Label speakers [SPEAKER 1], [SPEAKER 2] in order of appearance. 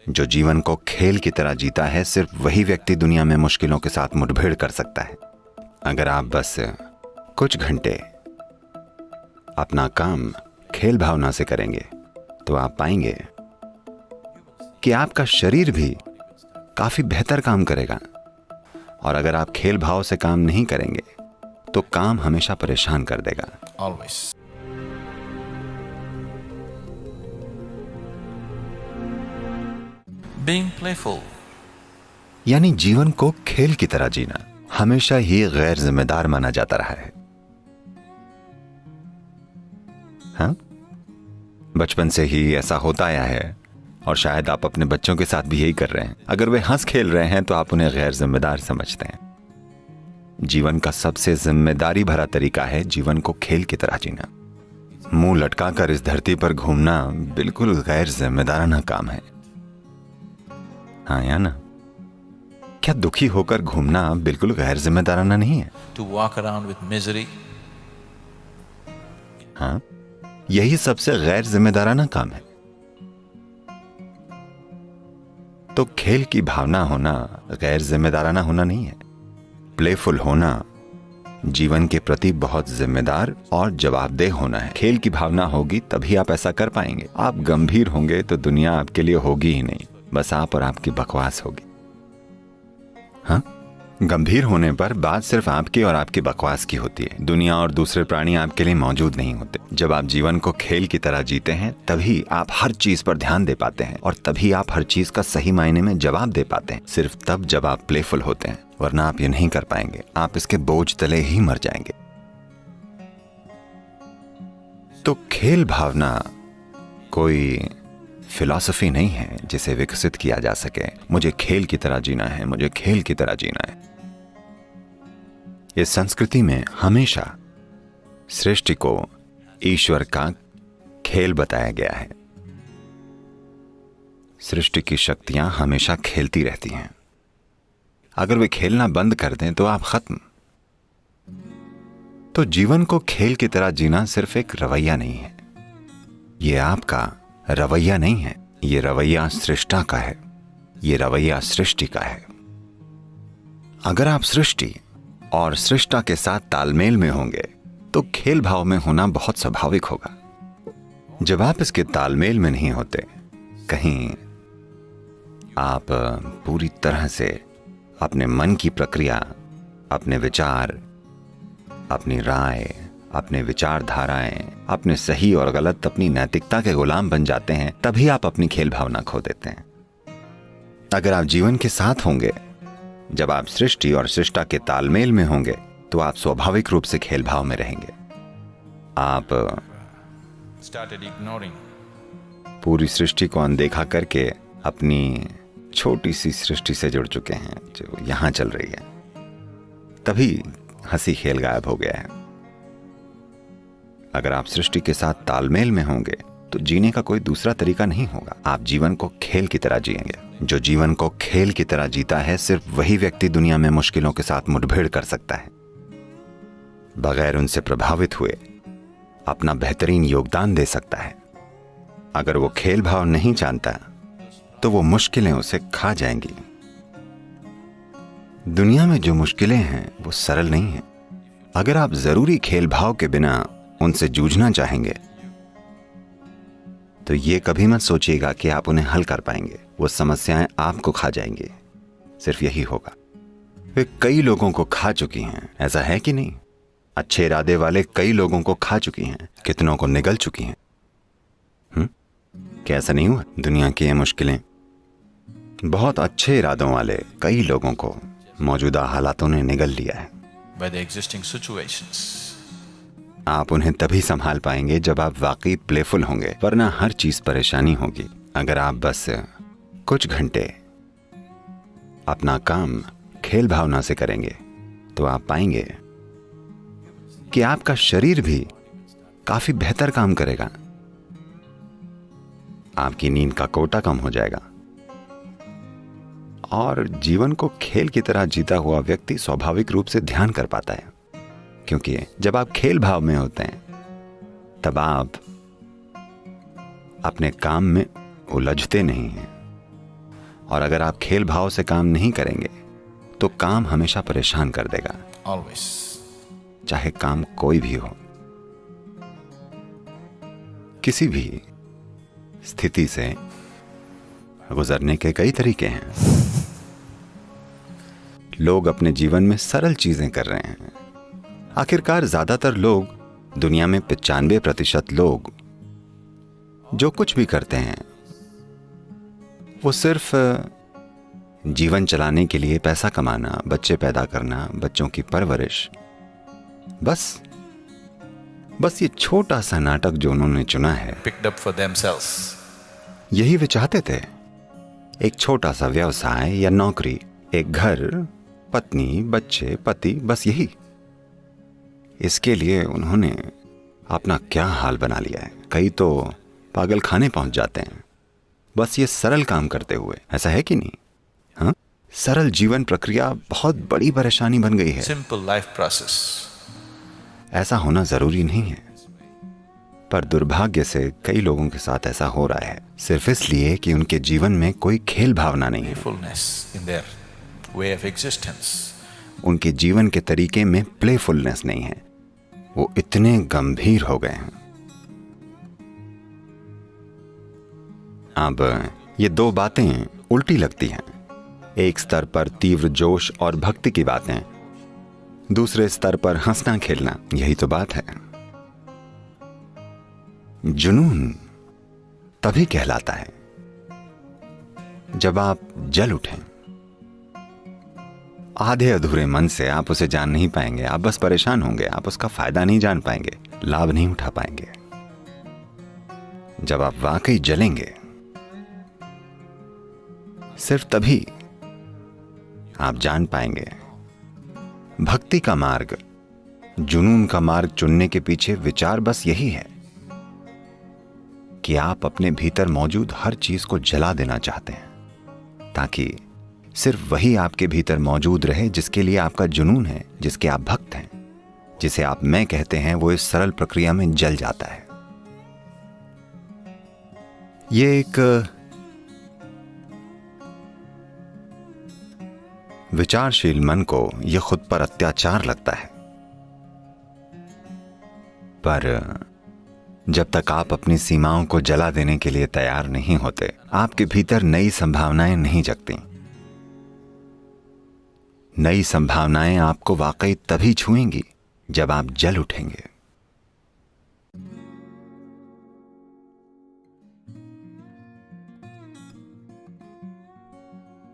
[SPEAKER 1] जो जीवन को खेल की तरह जीता है, सिर्फ वही व्यक्ति दुनिया में मुश्किलों के साथ मुठभेड़ कर सकता है। अगर आप बस कुछ घंटे अपना काम खेल भावना से करेंगे तो आप पाएंगे कि आपका शरीर भी काफी बेहतर काम करेगा। और अगर आप खेल भाव से काम नहीं करेंगे तो काम हमेशा परेशान कर देगा।
[SPEAKER 2] Always. Being playful.
[SPEAKER 1] यानी जीवन को खेल की तरह जीना हमेशा ही गैर जिम्मेदार माना जाता रहा है। हाँ, बचपन से ही ऐसा होता आया है और शायद आप अपने बच्चों के साथ भी यही कर रहे हैं। अगर वे हंस खेल रहे हैं तो आप उन्हें गैर जिम्मेदार समझते हैं। जीवन का सबसे जिम्मेदारी भरा तरीका है जीवन को खेल की तरह जीना। मुंह लटकाकर इस धरती पर घूमना बिल्कुल गैर जिम्मेदाराना काम है। हाँ या ना? क्या दुखी होकर घूमना बिल्कुल गैर जिम्मेदाराना नहीं है?
[SPEAKER 2] To walk around with misery.
[SPEAKER 1] हाँ, यही सबसे गैर जिम्मेदाराना काम है। तो खेल की भावना होना गैर जिम्मेदाराना होना नहीं है। प्लेफुल होना जीवन के प्रति बहुत जिम्मेदार और जवाबदेह होना है। खेल की भावना होगी तभी आप ऐसा कर पाएंगे। आप गंभीर होंगे तो दुनिया आपके लिए होगी ही नहीं, बस आप और आपकी बकवास होगी। हाँ, गंभीर होने पर बात सिर्फ आपकी और आपकी बकवास की होती है। दुनिया और दूसरे प्राणी आपके लिए मौजूद नहीं होते। जब आप जीवन को खेल की तरह जीते हैं तभी आप हर चीज पर ध्यान दे पाते हैं और तभी आप हर चीज का सही मायने में जवाब दे पाते हैं। सिर्फ तब जब आप प्लेफुल होते हैं, वरना आप ये नहीं कर पाएंगे। आप इसके बोझ तले ही मर जाएंगे। तो खेल भावना कोई फिलॉसफी नहीं है जिसे विकसित किया जा सके। मुझे खेल की तरह जीना है, मुझे खेल की तरह जीना है। इस संस्कृति में हमेशा सृष्टि को ईश्वर का खेल बताया गया है। सृष्टि की शक्तियां हमेशा खेलती रहती हैं। अगर वे खेलना बंद कर दें तो आप खत्म। तो जीवन को खेल की तरह जीना सिर्फ एक रवैया नहीं है। ये आपका रवैया नहीं है, ये रवैया सृष्टा का है, ये रवैया सृष्टि का है। अगर आप सृष्टि और सृष्टा के साथ तालमेल में होंगे तो खेल भाव में होना बहुत स्वाभाविक होगा। जब आप इसके तालमेल में नहीं होते, कहीं आप पूरी तरह से अपने मन की प्रक्रिया, अपने विचार, अपनी राय, अपने विचारधाराएं, अपने सही और गलत, अपनी नैतिकता के गुलाम बन जाते हैं, तभी आप अपनी खेल भावना खो देते हैं। अगर आप जीवन के साथ होंगे, जब आप सृष्टि और सृष्टा के तालमेल में होंगे, तो आप स्वाभाविक रूप से खेल भाव में रहेंगे। आप
[SPEAKER 2] Started ignoring.
[SPEAKER 1] पूरी सृष्टि को अनदेखा करके अपनी छोटी सी सृष्टि से जुड़ चुके हैं जो यहां चल रही है। तभी हंसी खेल गायब हो गया है। अगर आप सृष्टि के साथ तालमेल में होंगे तो जीने का कोई दूसरा तरीका नहीं होगा। आप जीवन को खेल की तरह जिएंगे। जो जीवन को खेल की तरह जीता है, सिर्फ वही व्यक्ति दुनिया में मुश्किलों के साथ मुठभेड़ कर सकता है, बगैर उनसे प्रभावित हुए अपना बेहतरीन योगदान दे सकता है। अगर वो खेल भाव नहीं जानता तो वो मुश्किलें उसे खा जाएंगी। दुनिया में जो मुश्किलें हैं वो सरल नहीं हैं। अगर आप जरूरी खेल भाव के बिना उनसे जूझना चाहेंगे तो ये कभी मत सोचिएगा कि आप उन्हें हल कर पाएंगे। वो समस्याएं आपको खा जाएंगी। सिर्फ यही होगा। वे कई लोगों को खा चुकी हैं, ऐसा है कि नहीं? अच्छे इरादे वाले कई लोगों को खा चुकी हैं, कितनों को निगल चुकी हैं। क्या ऐसा नहीं हुआ? दुनिया की ये मुश्किलें बहुत अच्छे इरादों वाले कई लोगों को मौजूदा हालातों ने निगल लिया है।
[SPEAKER 2] By the existing situations.
[SPEAKER 1] आप उन्हें तभी संभाल पाएंगे जब आप वाकई प्लेफुल होंगे, वरना हर चीज परेशानी होगी। अगर आप बस कुछ घंटे अपना काम खेल भावना से करेंगे तो आप पाएंगे कि आपका शरीर भी काफी बेहतर काम करेगा। आपकी नींद का कोटा कम हो जाएगा और जीवन को खेल की तरह जीता हुआ व्यक्ति स्वाभाविक रूप से ध्यान कर पाता है। क्योंकि जब आप खेल भाव में होते हैं तब आप अपने काम में उलझते नहीं हैं, और अगर आप खेल भाव से काम नहीं करेंगे तो काम हमेशा परेशान कर देगा,
[SPEAKER 2] always.
[SPEAKER 1] चाहे काम कोई भी हो। किसी भी स्थिति से गुजरने के कई तरीके हैं। लोग अपने जीवन में सरल चीजें कर रहे हैं। आखिरकार ज्यादातर लोग, दुनिया में 95% लोग जो कुछ भी करते हैं वो सिर्फ जीवन चलाने के लिए, पैसा कमाना, बच्चे पैदा करना, बच्चों की परवरिश, बस ये छोटा सा नाटक जो उन्होंने चुना है,
[SPEAKER 2] Picked up for themselves.
[SPEAKER 1] यही वे चाहते थे। एक छोटा सा व्यवसाय या नौकरी, एक घर, पत्नी, बच्चे, पति, बस यही। इसके लिए उन्होंने अपना क्या हाल बना लिया है। कई तो पागल खाने पहुंच जाते हैं बस ये सरल काम करते हुए। ऐसा है कि नहीं? हाँ, सरल जीवन प्रक्रिया बहुत बड़ी परेशानी बन गई है।
[SPEAKER 2] Simple life process.
[SPEAKER 1] ऐसा होना जरूरी नहीं है, पर दुर्भाग्य से कई लोगों के साथ ऐसा हो रहा है, सिर्फ इसलिए कि उनके जीवन में कोई खेल भावना नहीं है।
[SPEAKER 2] Playfulness in their way of existence.
[SPEAKER 1] उनके जीवन के तरीके में प्लेफुलनेस नहीं है। वो इतने गंभीर हो गए हैं। अब ये दो बातें उल्टी लगती हैं। एक स्तर पर तीव्र जोश और भक्ति की बातें, दूसरे स्तर पर हंसना खेलना। यही तो बात है। जुनून तभी कहलाता है जब आप जल उठें। आधे अधूरे मन से आप उसे जान नहीं पाएंगे। आप बस परेशान होंगे, आप उसका फायदा नहीं जान पाएंगे, लाभ नहीं उठा पाएंगे। जब आप वाकई जलेंगे, सिर्फ तभी आप जान पाएंगे। भक्ति का मार्ग, जुनून का मार्ग चुनने के पीछे विचार बस यही है कि आप अपने भीतर मौजूद हर चीज को जला देना चाहते हैं, ताकि सिर्फ वही आपके भीतर मौजूद रहे जिसके लिए आपका जुनून है, जिसके आप भक्त हैं, जिसे आप मैं कहते हैं। वो इस सरल प्रक्रिया में जल जाता है। ये एक विचारशील मन को यह खुद पर अत्याचार लगता है, पर जब तक आप अपनी सीमाओं को जला देने के लिए तैयार नहीं होते, आपके भीतर नई संभावनाएं नहीं जगती। नई संभावनाएं आपको वाकई तभी छुएंगी जब आप जल उठेंगे।